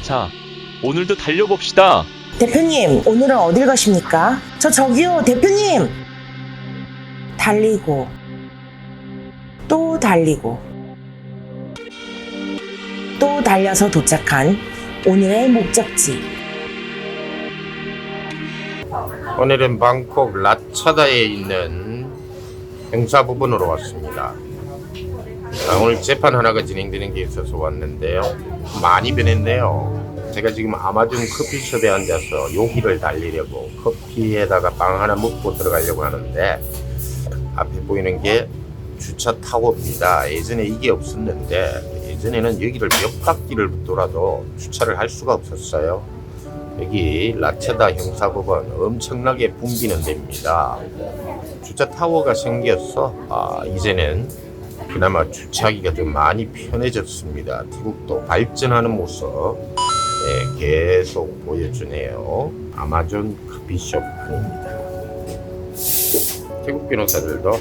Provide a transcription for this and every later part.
자, 오늘도 달려봅시다. 대표님, 오늘은 어딜 가십니까? 저기요, 대표님! 달리고, 또 달리고, 또 달려서 도착한 오늘의 목적지. 오늘은 방콕 라차다에 있는 형사법원으로 왔습니다. 오늘 재판 하나가 진행되는 게 있어서 왔는데요. 많이 변했네요. 제가 지금 아마존 커피숍에 앉아서 여기를 달리려고 커피에다가 빵 하나 먹고 들어가려고 하는데, 앞에 보이는 게 주차 타워입니다. 예전에 이게 없었는데, 예전에는 여기를 몇 바퀴를 돌아도 주차를 할 수가 없었어요. 여기 라차다 형사법원 엄청나게 붐비는 데입니다. 주차 타워가 생겨서 이제는 그나마 주차하기가 좀 많이 편해졌습니다. 태국도 발전하는 모습 계속 보여주네요. 아마존 커피숍 아닙니다. 태국 변호사들도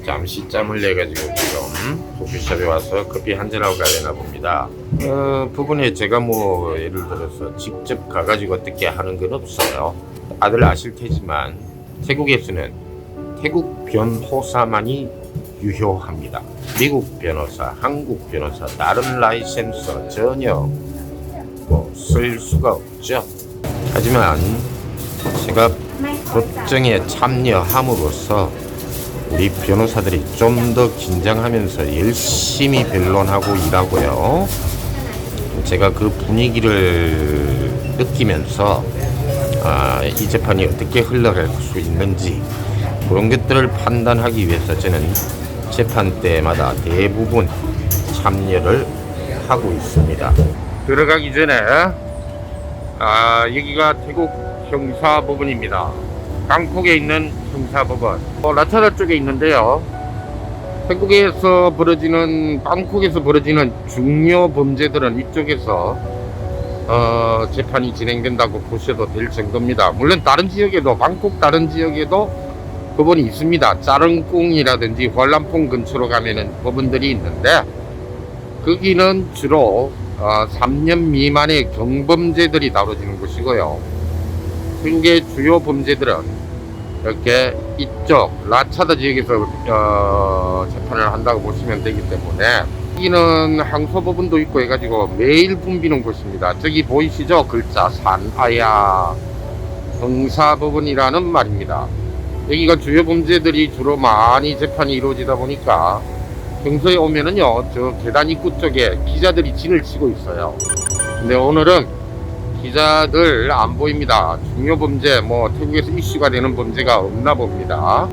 잠시 짬을 내가지고 지금 커피숍에 와서 커피 한잔하고 가려나 봅니다. 부분에 제가 뭐 예를 들어서 직접 가가지고 어떻게 하는 건 없어요. 다들 아실 테지만 태국에서는 태국 변호사만이 유효합니다. 미국 변호사, 한국 변호사, 다른 라이센서 전혀 쓸 수가 없죠. 하지만 제가 법정에 참여함으로써 우리 변호사들이 좀 더 긴장하면서 열심히 변론하고 일하고요. 제가 그 분위기를 느끼면서 이 재판이 어떻게 흘러갈 수 있는지 그런 것들을 판단하기 위해서 저는 재판 때마다 대부분 참여를 하고 있습니다. 들어가기 전에 여기가 태국 형사법원입니다. 방콕에 있는 형사법원, 라차다 쪽에 있는데요. 태국에서 벌어지는, 방콕에서 벌어지는 중요 범죄들은 이쪽에서 재판이 진행된다고 보셔도 될 정도입니다. 물론 다른 지역에도, 방콕 다른 지역에도 법원이 있습니다. 짜릉꿍이라든지 활람퐁 근처로 가면은 법원들이 있는데, 거기는 주로 3년 미만의 경범죄들이 다뤄지는 곳이고요. 태국의 주요 범죄들은 이렇게 이쪽 라차다 지역에서 재판을 한다고 보시면 되기 때문에, 여기는 항소법원도 있고 해가지고 매일 붐비는 곳입니다. 저기 보이시죠? 글자 산아야 형사법원이라는 말입니다. 여기가 주요 범죄들이 주로 많이 재판이 이루어지다 보니까 평소에 오면은요, 저 계단 입구 쪽에 기자들이 진을 치고 있어요. 근데 오늘은 기자들 안 보입니다. 중요 범죄, 태국에서 이슈가 되는 범죄가 없나 봅니다.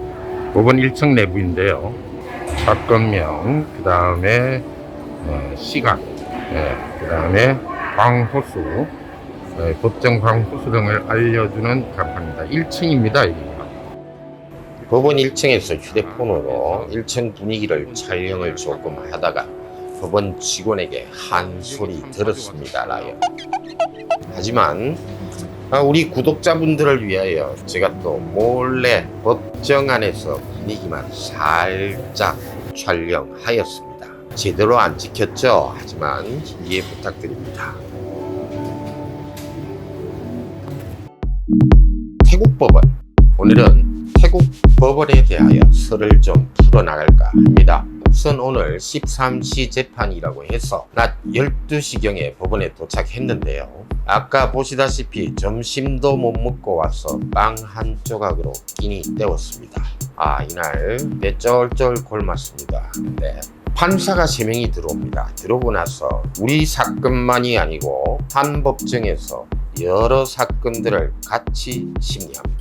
법원 1층 내부인데요. 사건명, 그 다음에 시간, 그 다음에 방호수, 법정 방호수 등을 알려주는 간판입니다. 1층입니다. 여기가. 법원 1층에서 휴대폰으로 1층 분위기를 촬영을 조금 하다가 법원 직원에게 한 소리 들었습니다. 라요. 하지만 우리 구독자분들을 위하여 제가 또 몰래 법정 안에서 분위기만 살짝 촬영하였습니다. 제대로 안 지켰죠? 하지만 이해 부탁드립니다. 태국 법원, 오늘은 태국 법원에 대하여 설을 좀 풀어나갈까 합니다. 우선 오늘 13시 재판이라고 해서 낮 12시경에 법원에 도착했는데요. 아까 보시다시피 점심도 못 먹고 와서 빵 한 조각으로 끼니 때웠습니다. 이날 배 쩔쩔 굶었습니다. 근데 판사가 3명이 들어옵니다. 들어오고 나서 우리 사건만이 아니고 한 법정에서 여러 사건들을 같이 심리합니다.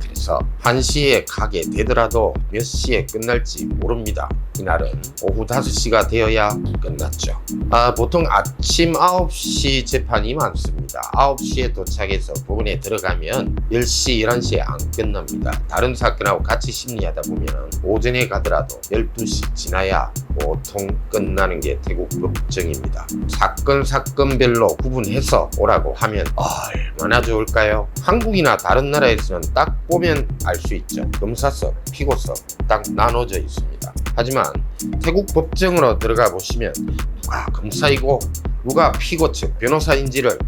그래서 1시에 가게 되더라도 몇 시에 끝날지 모릅니다. 이날은 오후 5시가 되어야 끝났죠. 보통 아침 9시 재판이 많습니다. 9시에 도착해서 법원에 들어가면 10시, 11시에 안 끝납니다. 다른 사건하고 같이 심리하다 보면 오전에 가더라도 12시 지나야 보통 끝나는 게 태국 법정입니다. 사건별로 구분해서 오라고 하면 얼마나 좋을까요? 한국이나 다른 나라에서는 딱 보면 알 수 있죠. 검사석, 피고석 딱 나눠져 있습니다. 하지만 태국 법정으로 들어가 보시면 누가 검사이고 누가 피고 측 변호사인지를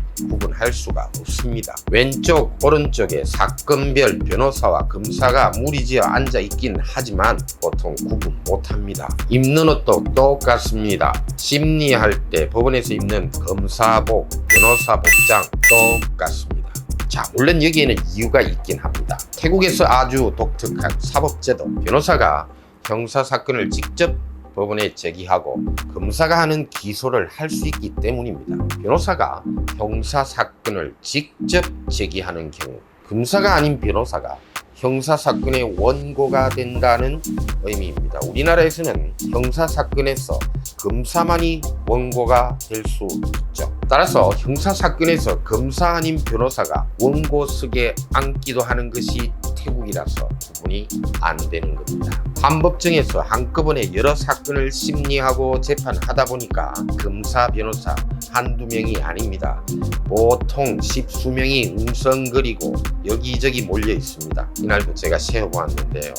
할 수가 없습니다. 왼쪽 오른쪽에 사건별 변호사와 검사가 무리지어 앉아 있긴 하지만 보통 구분 못합니다. 입는 옷도 똑같습니다. 심리할 때 법원에서 입는 검사복, 변호사 복장 똑같습니다. 자, 물론 여기에는 이유가 있긴 합니다. 태국에서 아주 독특한 사법제도, 변호사가 형사사건을 직접 법원에 제기하고 검사가 하는 기소를 할 수 있기 때문입니다. 변호사가 형사사건을 직접 제기하는 경우 검사가 아닌 변호사가 형사사건의 원고가 된다는 의미입니다. 우리나라에서는 형사사건에서 검사만이 원고가 될 수 있죠. 따라서 형사사건에서 검사 아닌 변호사가 원고석에 앉기도 하는 것이 태국이라서 구분이 안 되는 겁니다. 판법정에서 한꺼번에 여러 사건을 심리하고 재판하다 보니까 검사, 변호사 한두 명이 아닙니다. 보통 십수명이 웅성거리고 여기저기 몰려 있습니다. 이날도 제가 세어보았는데요.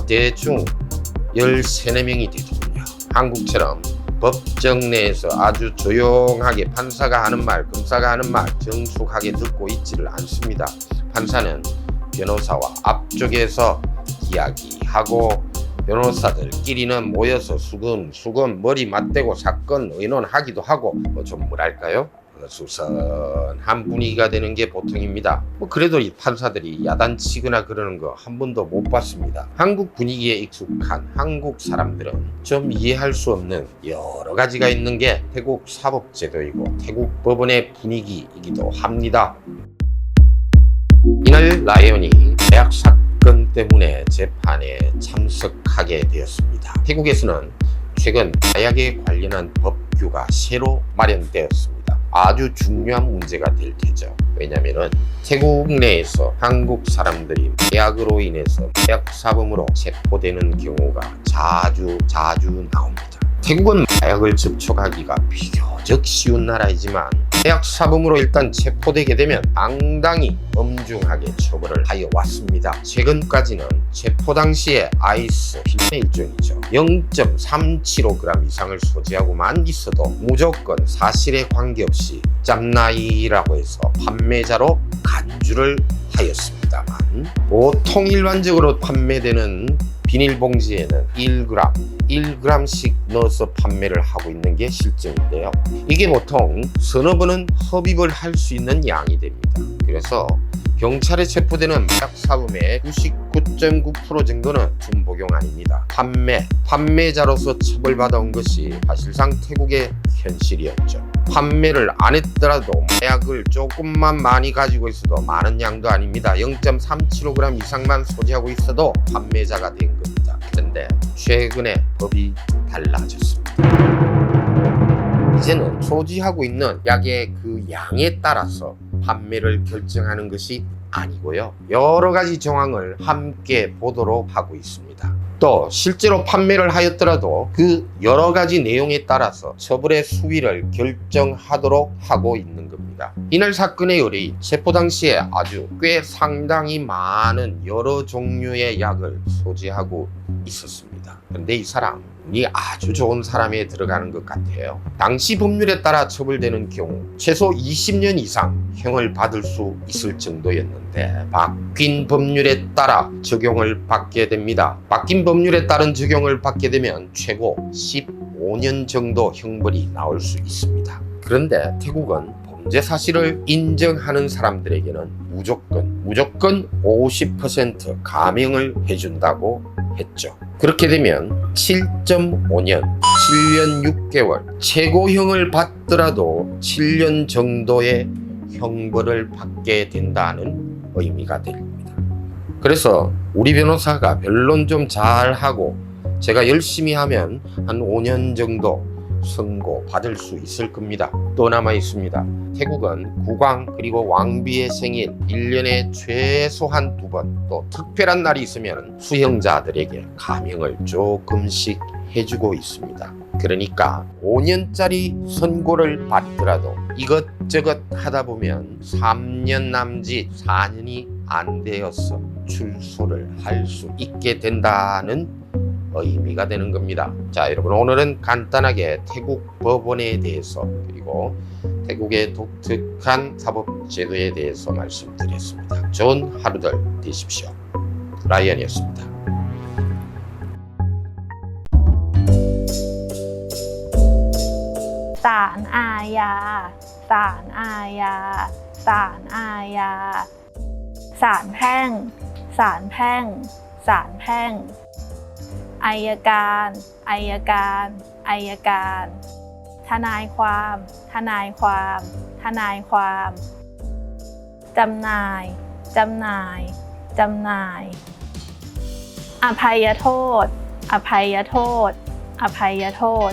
대충 13, 14명이 되더군요. 한국처럼 법정 내에서 아주 조용하게 판사가 하는 말, 검사가 하는 말 정숙하게 듣고 있지를 않습니다. 판사는 변호사와 앞쪽에서 이야기하고 변호사들끼리는 모여서 수금 머리 맞대고 사건 의논하기도 하고 좀 뭐랄까요? 수선한 분위기가 되는 게 보통입니다. 그래도 이 판사들이 야단치거나 그러는 거 한 번도 못 봤습니다. 한국 분위기에 익숙한 한국 사람들은 좀 이해할 수 없는 여러 가지가 있는 게 태국 사법제도이고 태국 법원의 분위기이기도 합니다. 이날 라이언이 대학 사건 때문에 재판에 참석하게 되었습니다. 태국에서는 최근 마약에 관련한 법규가 새로 마련되었습니다. 아주 중요한 문제가 될 테죠. 왜냐면은 태국 내에서 한국 사람들이 마약으로 인해서 마약 사범으로 체포되는 경우가 자주 나옵니다. 태국은 마약을 접촉하기가 비교적 쉬운 나라이지만 마약 사범으로 일단 체포되게 되면 상당히 엄중하게 처벌을 하여 왔습니다. 최근까지는 체포 당시에 아이스 필름의 일종이죠. 0.3kg 이상을 소지하고만 있어도 무조건 사실에 관계없이 짬나이라고 해서 판매자로 간주를 하였습니다만 보통 일반적으로 판매되는 비닐봉지에는 1g씩 넣어서 판매를 하고 있는 게 실정인데요. 이게 보통 서너 번은 흡입을 할 수 있는 양이 됩니다. 그래서 경찰에 체포되는 마약 사범의 99.9% 정도는 준복용 아닙니다. 판매자로서 처벌받아온 것이 사실상 태국의 현실이었죠. 판매를 안 했더라도 마약을 조금만 많이 가지고 있어도 많은 양도 아닙니다. 0.3kg 이상만 소지하고 있어도 판매자가 된 겁니다. 그런데 최근에 법이 달라졌습니다. 이제는 소지하고 있는 약의 그 양에 따라서 판매를 결정하는 것이 아니고요. 여러 가지 정황을 함께 보도록 하고 있습니다. 또 실제로 판매를 하였더라도 그 여러 가지 내용에 따라서 처벌의 수위를 결정하도록 하고 있는 겁니다. 이날 사건의 의뢰인 체포 당시에 아주 꽤 상당히 많은 여러 종류의 약을 소지하고 있었습니다. 그런데 이 사람이 아주 좋은 사람에 들어가는 것 같아요. 당시 법률에 따라 처벌되는 경우 최소 20년 이상 형을 받을 수 있을 정도였는데 바뀐 법률에 따라 적용을 받게 됩니다. 바뀐 법률에 따른 적용을 받게 되면 최고 15년 정도 형벌이 나올 수 있습니다. 그런데 태국은 범죄 사실을 인정하는 사람들에게는 무조건 50% 감형을 해준다고 했죠. 그렇게 되면 7.5년, 7년 6개월, 최고형을 받더라도 7년 정도의 형벌을 받게 된다는 의미가 됩니다. 그래서 우리 변호사가 변론 좀 잘하고 제가 열심히 하면 한 5년 정도 선고 받을 수 있을 겁니다. 또 남아 있습니다. 태국은 국왕 그리고 왕비의 생일 1년에 최소한 2번 또 특별한 날이 있으면 수형자들에게 감형을 조금씩 해주고 있습니다. 그러니까 5년짜리 선고를 받더라도 이것저것 하다 보면 3년 남짓 4년이 안 되어서 출소를 할 수 있게 된다는 의미가 되는 겁니다. 자, 여러분 오늘은 간단하게 태국 법원에 대해서 그리고 태국의 독특한 사법제도에 대해서 말씀드렸습니다. 좋은 하루들 되십시오. 라이언이었습니다.ศาลอาญาศาลอาญาศาลอาญาศาลแพ่งศาลแพ่งศาลแพ่งอัยการอัยการอัยการทนายความทนายความทนายความจำหน่ายจำหน่ายจำหน่ายอภัยโทษอภัยโทษอภัยโทษ